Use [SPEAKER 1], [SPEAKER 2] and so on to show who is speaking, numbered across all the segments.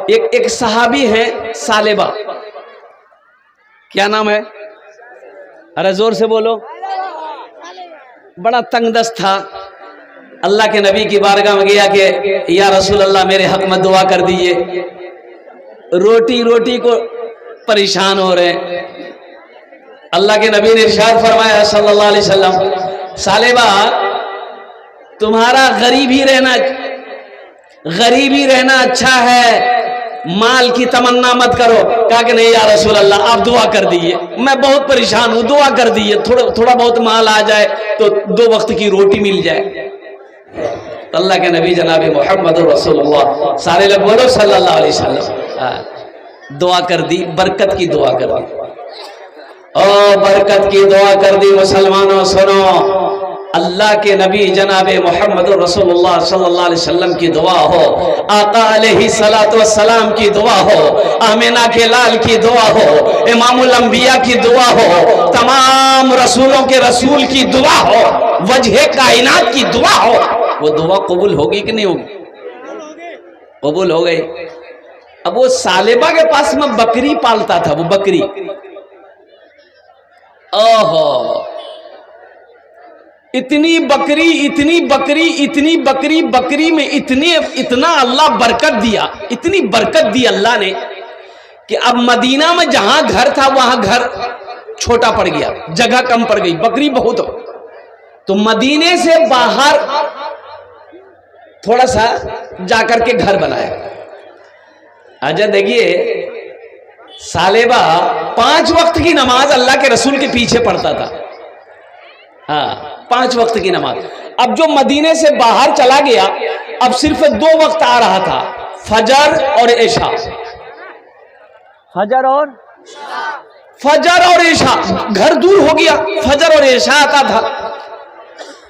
[SPEAKER 1] ایک صحابی ہیں سالبہ، کیا نام ہے؟ ارے زور سے بولو. بڑا تنگ دست تھا، اللہ کے نبی کی بارگاہ میں گیا کہ یا رسول اللہ میرے حق میں دعا کر دیجئے، روٹی کو پریشان ہو رہے ہیں. اللہ کے نبی نے ارشاد فرمایا صلی اللہ علیہ وسلم، سالبہ تمہارا غریب ہی رہنا اچھا ہے، مال کی تمنا مت کرو. کہا کہ نہیں یا رسول اللہ آپ دعا کر دیجئے، میں بہت پریشان ہوں، دعا کر دیجئے، تھوڑا بہت مال آ جائے تو 2 وقت کی روٹی مل جائے. اللہ کے نبی جناب محمد رسول اللہ سارے لوگ بولو صلی اللہ علیہ وسلم، دعا کر دی، برکت کی دعا کر دی. او برکت کی دعا کر دی. مسلمانوں سنو، اللہ کے نبی جناب محمد رسول اللہ صلی اللہ علیہ وسلم کی دعا ہو، آقا علیہ السلام کی دعا ہو، آمینہ کے لال کی دعا ہو، امام الانبیاء کی دعا ہو، تمام رسولوں کے رسول کی دعا ہو، وجہ کائنات کی دعا ہو، وہ دعا قبول ہوگی کہ نہیں ہوگی؟ قبول ہو گئی. اب وہ سالبہ کے پاس میں بکری پالتا تھا، وہ بکری، اتنی بکری میں اتنا اللہ برکت دیا، اتنی برکت دی اللہ نے کہ اب مدینہ میں جہاں گھر تھا وہاں گھر چھوٹا پڑ گیا، جگہ کم پڑ گئی، بکری بہت ہو. تو مدینے سے باہر تھوڑا سا جا کر کے گھر بنایا. آجا دیکھیے، سالبہ 5 وقت کی نماز اللہ کے رسول کے پیچھے پڑھتا تھا. ہاں 5 وقت کی نماز. اب جو مدینے سے باہر چلا گیا اب صرف 2 وقت آ رہا تھا، فجر اور عشاء. فجر اور عشاء، گھر دور ہو گیا، فجر اور عشاء آتا تھا.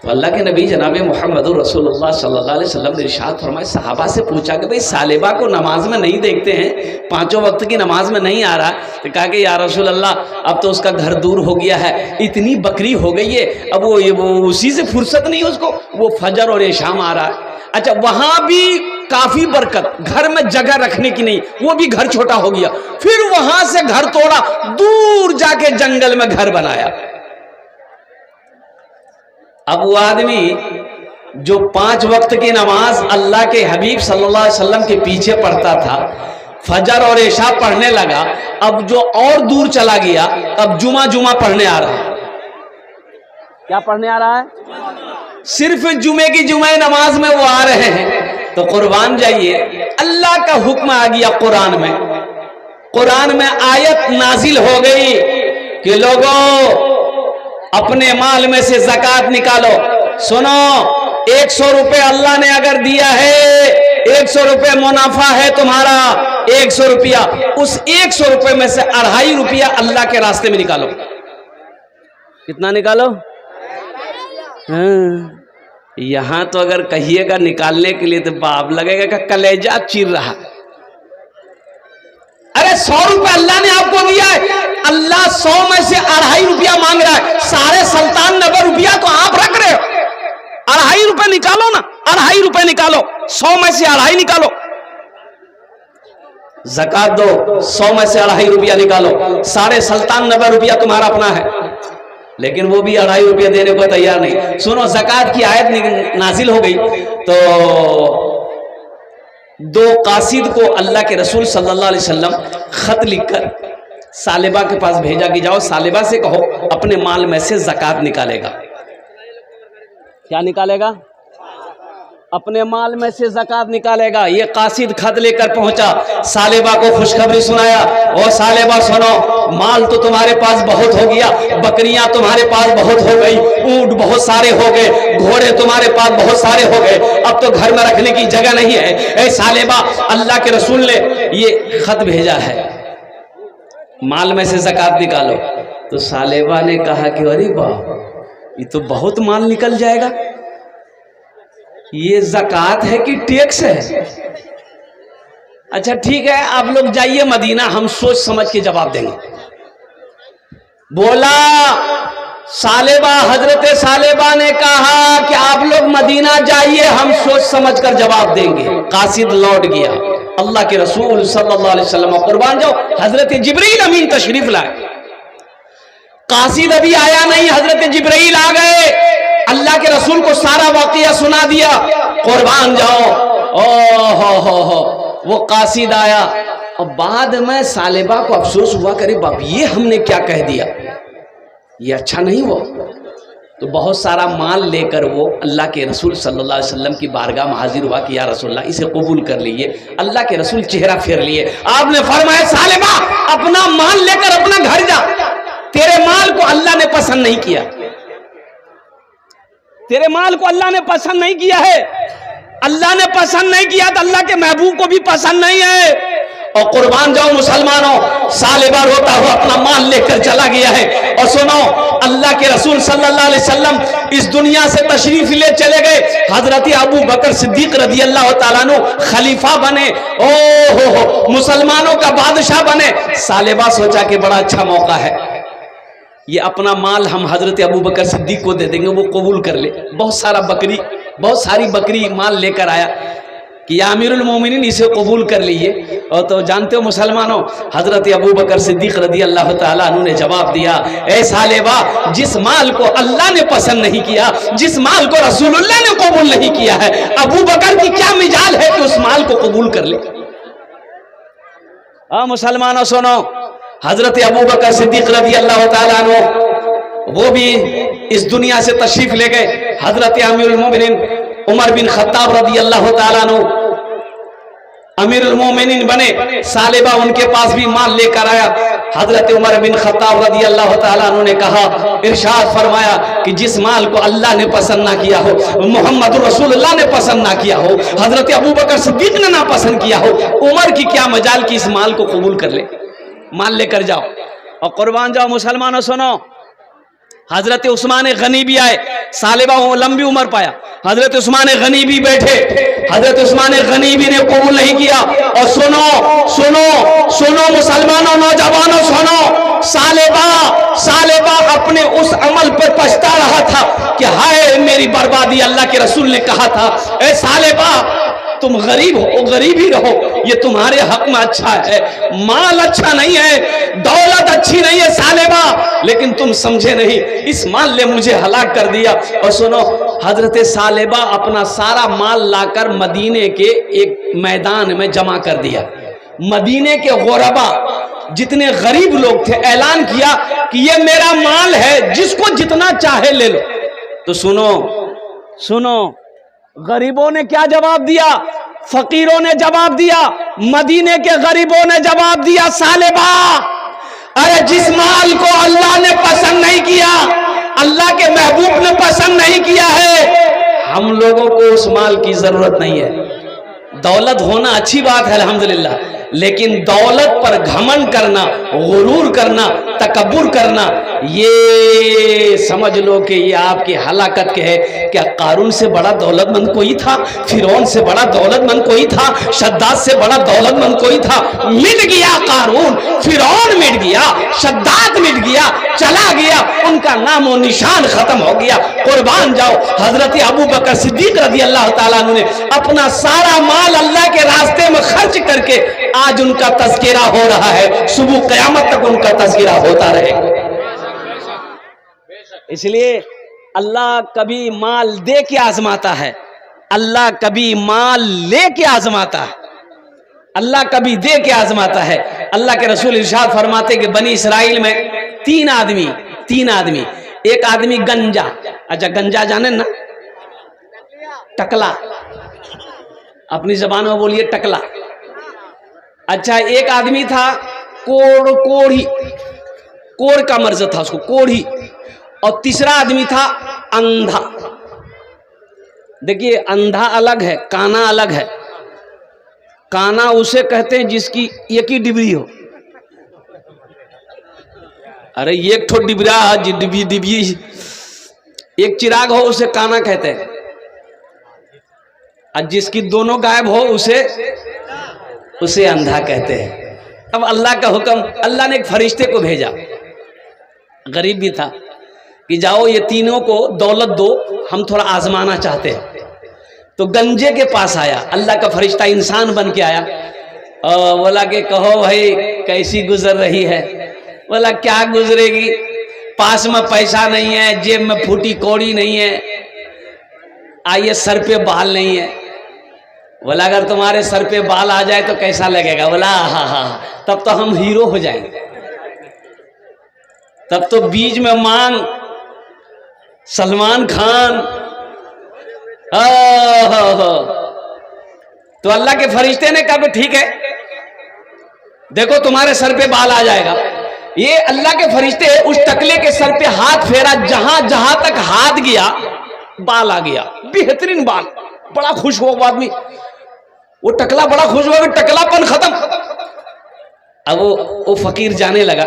[SPEAKER 1] تو اللہ کے نبی جناب محمد رسول اللہ صلی اللہ علیہ وسلم نے ارشاد فرمائے، صحابہ سے پوچھا کہ بھئی سالبہ کو نماز میں نہیں دیکھتے ہیں، 5 وقت کی نماز میں نہیں آ رہا. تو کہا کہ یا رسول اللہ اب تو اس کا گھر دور ہو گیا ہے، اتنی بکری ہو گئی ہے، اب وہ اسی سے فرصت نہیں اس کو، وہ فجر اور عشاء میں آ رہا ہے. اچھا وہاں بھی کافی برکت، گھر میں جگہ رکھنے کی نہیں، وہ بھی گھر چھوٹا ہو گیا. پھر وہاں سے گھر توڑا، دور جا کے جنگل میں گھر بنایا. اب وہ آدمی جو 5 وقت کی نماز اللہ کے حبیب صلی اللہ علیہ وسلم کے پیچھے پڑھتا تھا، فجر اور عشاء پڑھنے لگا، اب جو اور دور چلا گیا، اب جمعہ پڑھنے آ رہا ہے. کیا پڑھنے آ رہا ہے؟ صرف جمعے کی جمعہ نماز میں وہ آ رہے ہیں. تو قربان جائیے، اللہ کا حکم آ گیا قرآن میں آیت نازل ہو گئی کہ لوگوں اپنے مال میں سے زکوٰۃ نکالو. سنو، 100 روپے اللہ نے اگر دیا ہے، 100 روپے منافع ہے تمہارا، 100 روپیہ، اس 100 روپے میں سے 2.5 روپیہ اللہ کے راستے میں نکالو. کتنا نکالو؟ یہاں تو اگر کہیے گا نکالنے کے لیے تو باپ لگے گا کہ کلیجہ چیر رہا. ارے 100 روپے اللہ نے آپ کو دیا ہے، اللہ 100 میں سے 2.5 روپیہ مانگ رہا ہے، سارے 97 روپیہ تو آپ رکھ رہے ہو. 2.5 روپے نکالو نا، 2.5 روپے نکالو، 100 میں سے 2.5 نکالو، زکات دو، 100 میں سے 2.5 روپیہ نکالو، 97 روپیہ تمہارا اپنا ہے. لیکن وہ بھی 2.5 روپیہ دینے کو تیار نہیں. سنو، زکات کی آیت نازل ہو گئی تو 2 قاصد کو اللہ کے رسول صلی اللہ علیہ وسلم خط لکھ کر سالبہ کے پاس بھیجا کہ جاؤ سالبہ سے کہو اپنے مال میں سے زکات نکالے گا. کیا نکالے گا؟ اپنے مال میں سے زکات نکالے گا. یہ قاصد خط لے کر پہنچا، سالبہ کو خوشخبری سنایا، او سالبہ سنو، مال تو تمہارے پاس بہت ہو گیا، بکریاں تمہارے پاس بہت ہو گئی، اونٹ بہت سارے ہو گئے، گھوڑے تمہارے پاس بہت سارے ہو گئے، اب تو گھر میں رکھنے کی جگہ نہیں ہے. اے سالبہ، اللہ کے رسول نے یہ خط بھیجا ہے، مال میں سے زکات نکالو. تو سالبہ نے کہا کہ ارے واہ، یہ تو بہت مال نکل جائے گا، یہ زکات ہے کہ ٹیکس ہے؟ اچھا ٹھیک ہے، آپ لوگ جائیے مدینہ، ہم سوچ سمجھ کے جواب دیں گے. بولا سالبہ، حضرت سالبہ نے کہا کہ آپ لوگ مدینہ جائیے، ہم سوچ سمجھ کر جواب دیں گے. قاصد لوٹ گیا. اللہ کے رسول صلی اللہ علیہ وسلم قربان جاؤ حضرت جبرائیل امین تشریف لائے. قاصد ابھی آیا نہیں, حضرت جبرائیل آ گئے, اللہ کے رسول کو سارا واقعہ سنا دیا. قربان جاؤ وہ قاصد آیا, اور بعد میں ثعلبہ کو افسوس ہوا کرے باپ یہ ہم نے کیا کہہ دیا, یہ اچھا نہیں ہوا. تو بہت سارا مال لے کر وہ اللہ کے رسول صلی اللہ علیہ وسلم کی بارگاہ میں حاضر ہوا کہ یا رسول اللہ اسے قبول کر لیجئے. اللہ کے رسول چہرہ پھیر لیے, آپ نے فرمایا ثعلبہ اپنا مال لے کر اپنا گھر جا, تیرے مال کو اللہ نے پسند نہیں کیا, تیرے مال کو اللہ نے پسند نہیں کیا ہے. اللہ نے پسند نہیں کیا تو اللہ کے محبوب کو بھی پسند نہیں ہے. اور قربان جاؤ مسلمانوں, ثعلبہ روتا ہوا اپنا مال لے کر چلا گیا ہے. اور سنو, اللہ کے رسول صلی اللہ علیہ وسلم اس دنیا سے تشریف لے چلے گئے. حضرت ابو بکر صدیق رضی اللہ تعالیٰ عنہ خلیفہ بنے, مسلمانوں کا بادشاہ بنے. ثعلبہ سوچا کہ بڑا اچھا موقع ہے, یہ اپنا مال ہم حضرت ابو بکر صدیق کو دے دیں گے, وہ قبول کر لے. بہت ساری بکری مال لے کر آیا کہ یا امیر المومنین اسے قبول کر لیے. اور تو جانتے ہو مسلمانوں, حضرت ابو بکر صدیق رضی اللہ تعالیٰ عنہ نے جواب دیا, اے ثعلبہ جس مال کو اللہ نے پسند نہیں کیا, جس مال کو رسول اللہ نے قبول نہیں کیا ہے, ابو بکر کی کیا مجال ہے کہ اس مال کو قبول کر لے. مسلمانوں سنو, حضرت ابو بکر صدیق رضی اللہ تعالیٰ عنہ وہ بھی اس دنیا سے تشریف لے گئے. حضرت امیر المومنین عمر بن خطاب رضی اللہ تعالیٰ عنہ امیر المومنین بنے. ثعلبہ ان کے پاس بھی مال لے کر آیا. حضرت عمر بن خطاب رضی اللہ تعالیٰ عنہ نے کہا, ارشاد فرمایا کہ جس مال کو اللہ نے پسند نہ کیا ہو, محمد رسول اللہ نے پسند نہ کیا ہو, حضرت ابو بکر صدیق نے نہ پسند کیا ہو, عمر کی کیا مجال کہ اس مال کو قبول کر لے, مال لے کر جاؤ. اور قربان جاؤ مسلمانوں سنو, حضرت عثمان غنی بھی آئے. ثعلبہ لمبی عمر پایا, حضرت عثمان غنی بھی بیٹھے. حضرت عثمان غنی بھی نے قبول نہیں کیا. اور سنو مسلمانوں, نوجوانوں سنو, ثعلبہ اپنے اس عمل پر پچھتا رہا تھا کہ ہائے میری بربادی. اللہ کے رسول نے کہا تھا, اے ثعلبہ تم غریب ہو, غریب ہی رہو, یہ تمہارے حق میں اچھا ہے. مال اچھا نہیں ہے, دولت اچھی نہیں ہے ثعلبہ, لیکن تم سمجھے نہیں, اس مال نے مجھے ہلاک کر دیا. اور سنو, حضرت ثعلبہ اپنا سارا مال لا کر مدینے کے ایک میدان میں جمع کر دیا. مدینے کے غربا جتنے غریب لوگ تھے اعلان کیا کہ یہ میرا مال ہے, جس کو جتنا چاہے لے لو. تو سنو غریبوں نے کیا جواب دیا, فقیروں نے جواب دیا, مدینے کے غریبوں نے جواب دیا, ثعلبہ ارے جس مال کو اللہ نے پسند نہیں کیا, اللہ کے محبوب نے پسند نہیں کیا ہے, ہم لوگوں کو اس مال کی ضرورت نہیں ہے. دولت ہونا اچھی بات ہے الحمدللہ, لیکن دولت پر گھمنڈ کرنا, غرور کرنا, تکبر کرنا, یہ سمجھ لو کہ یہ آپ کی ہلاکت کے ہے. کیا قارون سے بڑا دولت مند کوئی تھا؟ فرعون سے بڑا دولت مند کوئی تھا؟ شداد سے بڑا دولت مند کوئی تھا؟ مٹ گیا قارون, فرعون مٹ گیا, شداد مٹ گیا, چلا گیا, ان کا نام و نشان ختم ہو گیا. قربان جاؤ, حضرت ابو بکر صدیق رضی اللہ تعالیٰ عنہ نے اپنا سارا مال اللہ کے راستے میں خرچ کر کے آج ان کا تذکرہ ہو رہا ہے, صبح قیامت تک ان کا تذکرہ ہوتا رہے. اس لیے اللہ کبھی مال دے کے آزماتا ہے, اللہ کبھی مال لے کے آزماتا ہے, اللہ کبھی دے کے آزماتا ہے. اللہ کے رسول ارشاد فرماتے کہ بنی اسرائیل میں تین آدمی, ایک آدمی گنجا, اچھا گنجا جانے نا, ٹکلا, اپنی زبان میں بولیے ٹکلا. اچھا ایک آدمی تھا کوڑھی, کوڑ کا مرض تھا اس کو, کوڑھی. اور تیسرا آدمی تھا اندھا. دیکھیے اندھا الگ ہے, کانا الگ ہے. کانا اسے کہتے ہیں جس کی ایک ہی ڈبری ہو. ارے ایک ٹھو ڈبرا, ڈبی ایک چراغ ہو اسے کانا کہتے ہیں. اور جس کی دونوں غائب ہو اسے اندھا کہتے ہیں. اب اللہ کا حکم, اللہ نے ایک فرشتے کو بھیجا, غریب بھی تھا, کہ جاؤ یہ تینوں کو دولت دو, ہم تھوڑا آزمانا چاہتے ہیں. تو گنجے کے پاس آیا, اللہ کا فرشتہ انسان بن کے آیا. بولا کہ کہو بھائی کیسی گزر رہی ہے؟ بولا کیا گزرے گی، پاس میں پیسہ نہیں ہے، جیب میں پھوٹی کوڑی نہیں ہے، آئیے سر پہ بال نہیں ہے۔ بولا اگر تمہارے سر پہ بال آ جائے تو کیسا لگے گا؟ بولا ہاں ہاں تب تو ہم ہیرو ہو جائیں گے، تب تو بیچ میں مانگ سلمان خان۔ تو اللہ کے فرشتے نے کہا کہ ٹھیک ہے دیکھو تمہارے سر پہ بال آ جائے گا۔ یہ اللہ کے فرشتے اس ٹکلے کے سر پہ ہاتھ پھیرا، جہاں جہاں تک ہاتھ گیا بال آ گیا، بہترین بال۔ بڑا خوش ہوا وہ آدمی، وہ ٹکلا بڑا خوش ہوا کہ ٹکلا پن ختم۔ اب وہ فقیر جانے لگا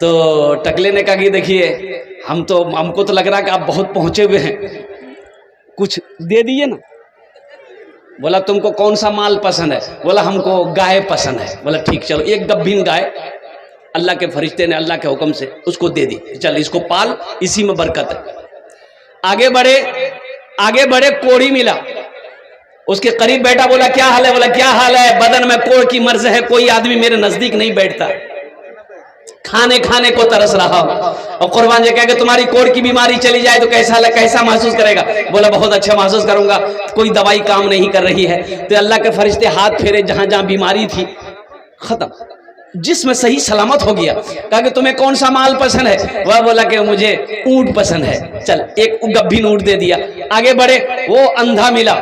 [SPEAKER 1] تو ٹکلے نے کہا کہ دیکھیے ہم کو تو لگ رہا کہ آپ بہت پہنچے ہوئے ہیں، کچھ دے دیے نا۔ بولا تم کو کون سا مال پسند ہے؟ بولا ہم کو گائے پسند ہے۔ بولا ٹھیک چلو ایک گبھین گائے اللہ کے فرشتے نے اللہ کے حکم سے اس کو دے دی، چل اس کو پال، اسی میں برکت ہے۔ آگے بڑے کوڑی ملا، اس کے قریب بیٹا، بولا کیا حال ہے؟ بولا کیا حال ہے؟ بدن میں کوڑ کی مرض ہے، کوئی آدمی میرے نزدیک نہیں بیٹھتا، کھانے کو ترس رہا ہوں۔ اور قربان جی کہہ کہ تمہاری کوڑ کی بیماری چلی جائے تو کیسا محسوس کرے گا؟ بولا بہت اچھا محسوس کروں گا، کوئی دوائی کام نہیں کر رہی ہے۔ تو اللہ کے فرشتے ہاتھ پھیرے، جہاں جہاں بیماری تھی ختم، جسم صحیح سلامت ہو گیا۔ کہا کہ تمہیں کون سا مال پسند ہے؟ وہ بولا کہ مجھے اونٹ پسند ہے، چل ایک گبھین اونٹ دے دیا۔ آگے بڑھے، وہ اندھا ملا،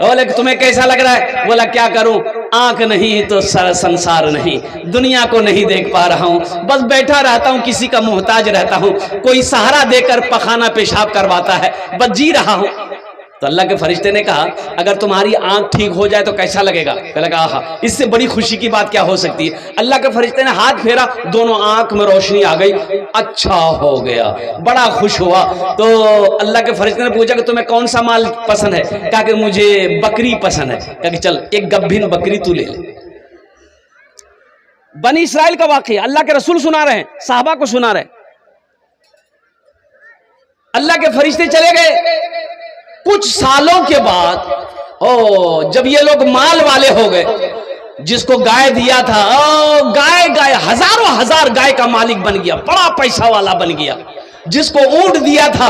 [SPEAKER 1] بولا کہ تمہیں کیسا لگ رہا ہے؟ بولا کیا کروں، آنکھ نہیں تو سنسار نہیں، دنیا کو نہیں دیکھ پا رہا ہوں، بس بیٹھا رہتا ہوں، کسی کا محتاج رہتا ہوں، کوئی سہارا دے کر پخانہ پیشاب کرواتا ہے، بس جی رہا ہوں۔ تو اللہ کے فرشتے نے کہا اگر تمہاری آنکھ ٹھیک ہو جائے تو کیسا لگے گا؟ کہا آہا اس سے بڑی خوشی کی بات کیا ہو سکتی ہے۔ اللہ کے فرشتے نے ہاتھ پھیرا، دونوں آنکھ میں روشنی آ گئی، اچھا ہو گیا، بڑا خوش ہوا۔ تو اللہ کے فرشتے نے پوچھا کہ تمہیں کون سا مال پسند ہے؟ کہا کہ مجھے بکری پسند ہے۔ کہا کہ چل ایک گبھین بکری تو لے لے۔ بنی اسرائیل کا واقعہ اللہ کے رسول سنا رہے ہیں، صحابہ کو سنا رہے ہیں۔ اللہ کے فرشتے چلے گئے، کچھ سالوں کے بعد جب یہ لوگ مال والے ہو گئے، جس کو گائے دیا تھا گائے ہزاروں ہزار گائے کا مالک بن گیا، بڑا پیسہ والا بن گیا۔ جس کو اونٹ دیا تھا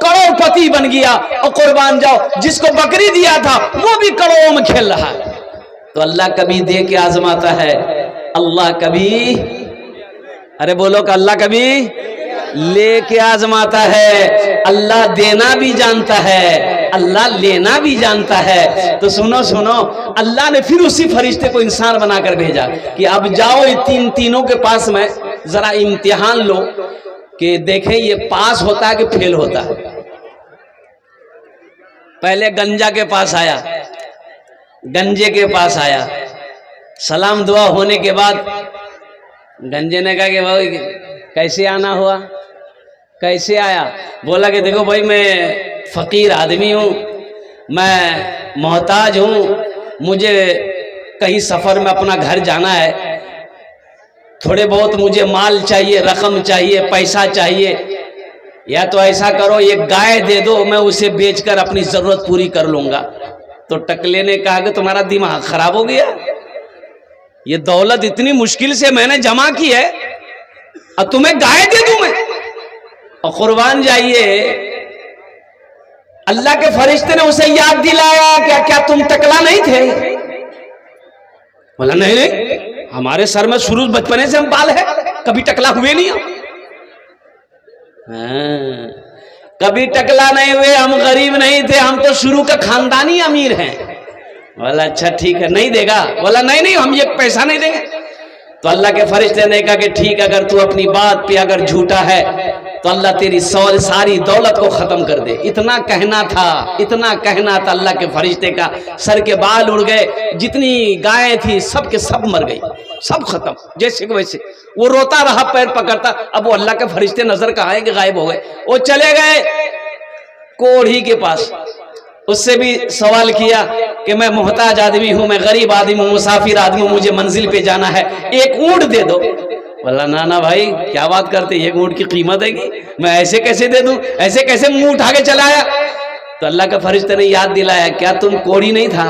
[SPEAKER 1] کروڑ پتی بن گیا، اور قربان جاؤ جس کو بکری دیا تھا وہ بھی کروڑوں میں کھیل رہا ہے۔ تو اللہ کبھی دے کے آزماتا ہے، اللہ کبھی، ارے بولو کہ اللہ کبھی لے کے آزماتا ہے۔ اللہ دینا بھی جانتا ہے، اللہ لینا بھی جانتا ہے۔ تو سنو، اللہ نے پھر اسی فرشتے کو انسان بنا کر بھیجا کہ اب جاؤ تینوں کے پاس میں ذرا امتحان لو کہ دیکھیں یہ پاس ہوتا ہے کہ فیل ہوتا ہے۔ پہلے گنجا کے پاس آیا، گنجے کے پاس آیا، سلام دعا ہونے کے بعد گنجے نے کہا کہ بھائی کیسے آنا ہوا، کیسے آیا؟ بولا کہ دیکھو بھائی میں فقیر آدمی ہوں، میں محتاج ہوں، مجھے کہیں سفر میں اپنا گھر جانا ہے، تھوڑے بہت مجھے مال چاہیے، رقم چاہیے، پیسہ چاہیے، یا تو ایسا کرو ایک گائے دے دو، میں اسے بیچ کر اپنی ضرورت پوری کر لوں گا۔ تو ٹکلے نے کہا کہ تمہارا دماغ خراب ہو گیا، یہ دولت اتنی مشکل سے میں نے جمع کی ہے اور تمہیں گائے دے دوں میں؟ اور قربان جائیے اللہ کے فرشتے نے اسے یاد دلایا کیا تم ٹکلا نہیں تھے؟ بولا نہیں، ہمارے سر میں شروع بچپنے سے ہم بال ہے، کبھی ٹکلا ہوئے نہیں ہم۔ کبھی ٹکلا نہیں ہوئے، ہم غریب نہیں تھے، ہم تو شروع کا خاندانی امیر ہیں۔ بولا اچھا ٹھیک ہے، نہیں دے گا؟ بولا نہیں ہم یہ پیسہ نہیں دیں گے۔ تو اللہ کے فرشتے نے کہا کہ ٹھیک، اگر تو اپنی بات پہ اگر جھوٹا ہے تو اللہ تیری ساری دولت کو ختم کر دے۔ اتنا کہنا تھا اللہ کے فرشتے کا، سر کے بال اڑ گئے، جتنی گائیں تھی سب کے سب مر گئی، سب ختم جیسے کہ ویسے۔ وہ روتا رہا پیر پکڑتا، اب وہ اللہ کے فرشتے نظر کہاں ہیں کہ غائب ہو گئے۔ وہ چلے گئے کوڑھی کے پاس، اس سے بھی سوال کیا کہ میں محتاج آدمی ہوں، میں غریب آدمی ہوں، مسافر آدمی ہوں، مجھے منزل پہ جانا ہے، ایک اونٹ دے دو۔ بولا نا بھائی کیا بات کرتے، ایک اونٹ کی قیمت ہے گی، میں ایسے کیسے دے دوں، ایسے کیسے منہ اٹھا کے چلایا؟ تو اللہ کا فرشتے نے یاد دلایا کیا تم کوڑی نہیں تھا؟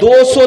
[SPEAKER 1] 200